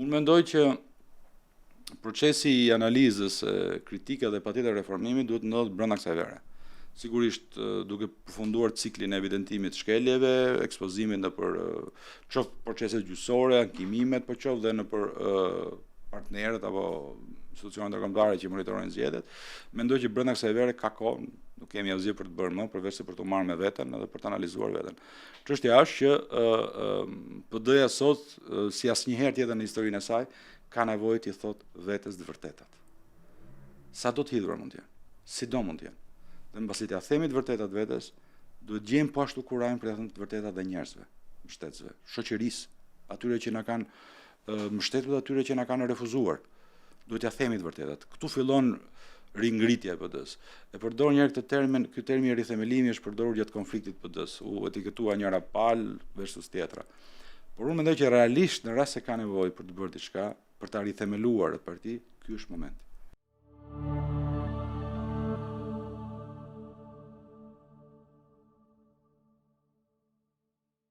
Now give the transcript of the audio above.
Unë mendoj që procesi i analizës, kritike dhe patjetër reformimit duhet ndodhë brenda kësaj vere. Sigurisht duke përfunduar ciklin e evidentimit shkeljeve, ekspozimit në për qoftë proceset gjyqësore, ankimimet, po qoftë dhe në për partnerët apo institucionet ndërkombëtare që monitorojnë zgjedhjet. Mendoj që brenda kësaj vere ka kohë, nuk kemi asgjë për të bërë më, përveç se për të marrë me veten edhe për të analizuar veten. Çështja është që PD-ja sot, si asnjëherë tjetër në historinë e saj, ka nevojë të thotë vetes të vërtetat. Sa do të hidhura mund të jenë, si do mund të jenë. Dhe mbasi t'ia themi të vërtetat vetes, duhet gjejmë po ashtu kurajin për t'ia thënë të vërtetat dhe njerëzve, mbështetësve, shoqërisë, atyre që na kanë mbështetur dhe atyre që na kanë refuzuar. Duhet t'ia themi të vërtetat. Këtu fillon ringritja e PD-s. E përdor një herë këtë termin, ky termi i rithemelimi është përdorur gjatë konfliktit PD-s, u etiketua njëra palë versus tjetra. Por unë mendoj që realisht në rast se ka nevojë për të bërë diçka, për ta rithemeluar atë parti, ky është momenti.